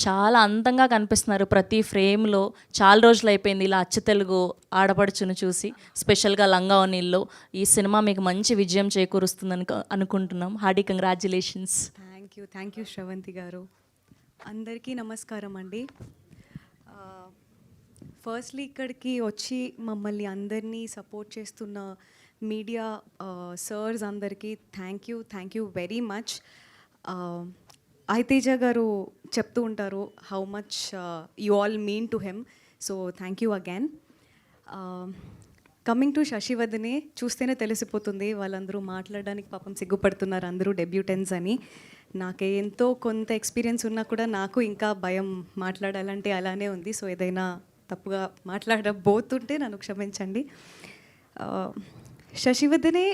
చాలా అందంగా కనిపిస్తున్నారు ప్రతి ఫ్రేమ్లో. చాలా రోజులు అయిపోయింది ఇలా అచ్చ తెలుగు ఆడపడుచును చూసి, స్పెషల్గా లంగా ఓణీల్లో. ఈ సినిమా మీకు మంచి విజయం చేకూరుస్తుందని అనుకుంటున్నాం. Hearty congratulations. Thank you Sravanthi garu. అందరికీ నమస్కారం అండి. ఫస్ట్లీ ఇక్కడికి వచ్చి మమ్మల్ని అందరినీ సపోర్ట్ చేస్తున్న మీడియా సర్స్ అందరికీ థ్యాంక్ యూ వెరీ మచ్. ఐతేజ గారు చెప్తూ ఉంటారు how much you all mean to him, so thank you again. Coming to Sasivadane, చూస్తేనే తెలిసిపోతుంది వాళ్ళందరూ మాట్లాడడానికి పాపం సిగ్గుపడుతున్నారు అందరూ డెబ్యూటెన్స్ అని. నాకే ఎంతో కొంత ఎక్స్పీరియన్స్ ఉన్నా కూడా నాకు ఇంకా భయం మాట్లాడాలంటే అలానే ఉంది. సో ఏదైనా తప్పుగా మాట్లాడబోతుంటే నన్ను క్షమించండి. శశివదనే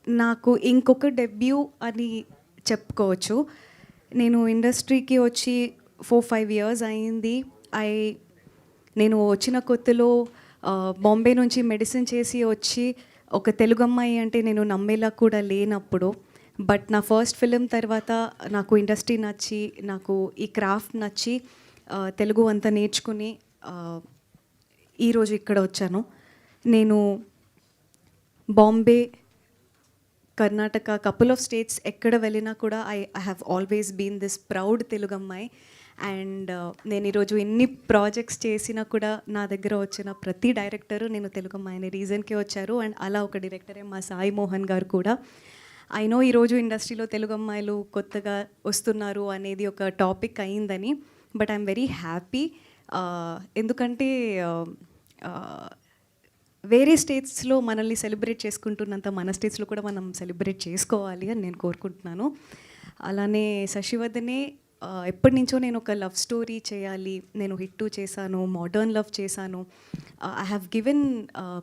నాకు ఇంకొక డెబ్యూ అని చెప్పుకోవచ్చు. నేను ఇండస్ట్రీకి వచ్చి 4-5 years అయింది. నేను వచ్చిన కొత్తలో బాంబే నుంచి మెడిసిన్ చేసి వచ్చి ఒక తెలుగు అమ్మాయి అంటే నేను నమ్మేలా కూడా లేనప్పుడు, బట్ నా ఫస్ట్ ఫిలిం తర్వాత నాకు ఇండస్ట్రీ నచ్చి, నాకు ఈ క్రాఫ్ట్ నచ్చి తెలుగు అంతా నేర్చుకుని ఈరోజు ఇక్కడ వచ్చాను. నేను Bombay, Karnataka, couple of states ఎక్కడ వెళ్ళినా కూడా I have always been this proud Telugu అమ్మాయి. అండ్ నేను ఈరోజు ఎన్ని ప్రాజెక్ట్స్ చేసినా కూడా నా దగ్గర వచ్చిన ప్రతి డైరెక్టరు నేను తెలుగు అమ్మాయి అనే రీజన్కే వచ్చారు. అండ్ అలా ఒక డైరెక్టరే మా సాయి మోహన్ గారు కూడా. ఐ నో ఈరోజు ఇండస్ట్రీలో తెలుగు అమ్మాయిలు కొత్తగా వస్తున్నారు అనేది ఒక టాపిక్ అయిందని, బట్ ఐఎమ్ వెరీ హ్యాపీ. ఎందుకంటే వేరే స్టేట్స్లో మనల్ని సెలబ్రేట్ చేసుకుంటున్నంత మన స్టేట్స్లో కూడా మనం సెలబ్రేట్ చేసుకోవాలి అని నేను కోరుకుంటున్నాను. అలానే శశివదనే ఎప్పటి నుంచో నేను ఒక లవ్ స్టోరీ చేయాలి, నేను హిట్ చేశాను, మోడర్న్ లవ్ చేశాను, I have given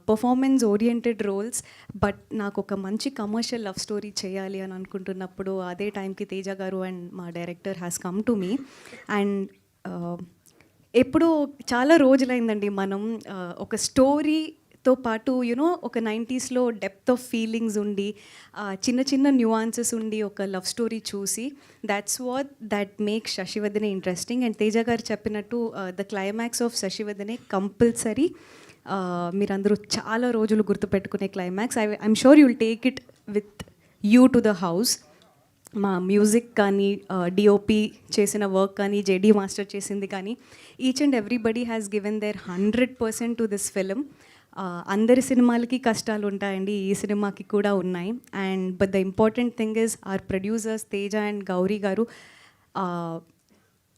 performance oriented roles, but నాకు ఒక మంచి కమర్షియల్ లవ్ స్టోరీ చేయాలి అని అనుకుంటున్నప్పుడు అదే టైంకి తేజ గారు అండ్ మా director has come to me. And ఎప్పుడూ చాలా రోజులైందండి మనం ఒక స్టోరీతో పాటు యూనో ఒక 90sలో డెప్త్ ఆఫ్ ఫీలింగ్స్ ఉండి చిన్న చిన్న న్యూఆన్సెస్ ఉండి ఒక లవ్ స్టోరీ చూసి, that makes Sasivadane interesting. And Teja గారు చెప్పినట్టు the climax of Sasivadane compulsory మీరందరూ చాలా రోజులు గుర్తుపెట్టుకునే climax. I'm sure you will take it with you to the house. మా మ్యూజిక్ కానీ, డిఓపి చేసిన వర్క్ కానీ, జేడీ మాస్టర్ చేసింది కానీ, each and everybody has given their 100% to this film. అందరి సినిమాలకి కష్టాలు ఉంటాయండి, ఈ సినిమాకి కూడా ఉన్నాయి. And but the important thing is our producers Teja and Gauri garu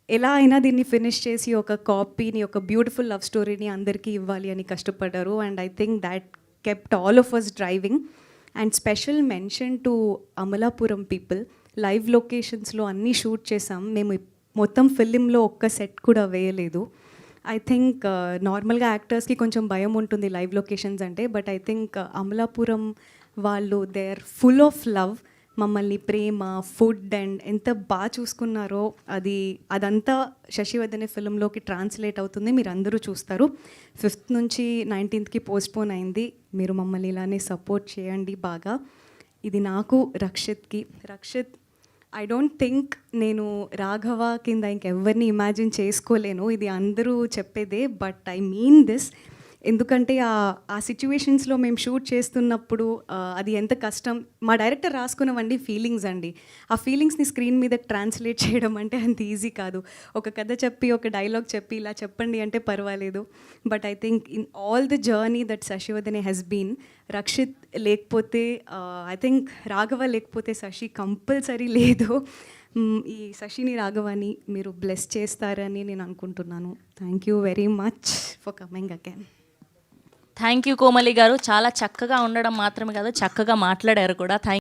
ఎలా అయినా దీన్ని ఫినిష్ చేసి ఒక కాపీని, ఒక బ్యూటిఫుల్ లవ్ స్టోరీని అందరికీ ఇవ్వాలి అని కష్టపడ్డారు. And I think that kept all of us driving. And special mention to Amalapuram people. Live లొకేషన్స్లో అన్నీ షూట్ చేసాం మేము. మొత్తం ఫిలింలో ఒక్క సెట్ కూడా వేయలేదు. ఐ థింక్ నార్మల్గా యాక్టర్స్కి కొంచెం భయం ఉంటుంది లైవ్ లొకేషన్స్ అంటే, బట్ ఐ థింక్ అమలాపురం వాళ్ళు they are full of love. మమ్మల్ని ప్రేమ, ఫుడ్ అండ్ ఎంత బాగా చూసుకున్నారో అదంతా శశివదనే ఫిలింలోకి ట్రాన్స్లేట్ అవుతుంది. మీరు అందరూ చూస్తారు. 5th నుంచి 19th పోస్ట్పోన్ అయింది. మీరు మమ్మల్ని ఇలానే సపోర్ట్ చేయండి బాగా. ఇది నాకు, రక్షిత్ ఐ డోంట్ థింక్ నేను రాఘవ కింద ఇంకెవరిని ఇమాజిన్ చేసుకోలేను, ఇది అందరూ చెప్పేదే, బట్ ఐ మీన్ దిస్. ఎందుకంటే ఆ సిచ్యువేషన్స్లో మేము షూట్ చేస్తున్నప్పుడు అది ఎంత కష్టం. మా డైరెక్టర్ రాసుకున్నవండి ఫీలింగ్స్ అండి. ఆ ఫీలింగ్స్ని స్క్రీన్ మీద ట్రాన్స్లేట్ చేయడం అంటే అంత ఈజీ కాదు. ఒక కథ చెప్పి, ఒక డైలాగ్ చెప్పి ఇలా చెప్పండి అంటే పర్వాలేదు, but I think in all the journey that Sasivadane has been, Rakshit లేకపోతే ఐ థింక్ రాఘవ లేకపోతే శశి కంపల్సరీ లేదు. ఈ శశిని, రాఘవాని మీరు బ్లెస్ చేస్తారని నేను అనుకుంటున్నాను. Thank you very much for coming again. Thank you Komali గారు. చాలా చక్కగా ఉండడం మాత్రమే కాదు, చక్కగా మాట్లాడారు కూడా.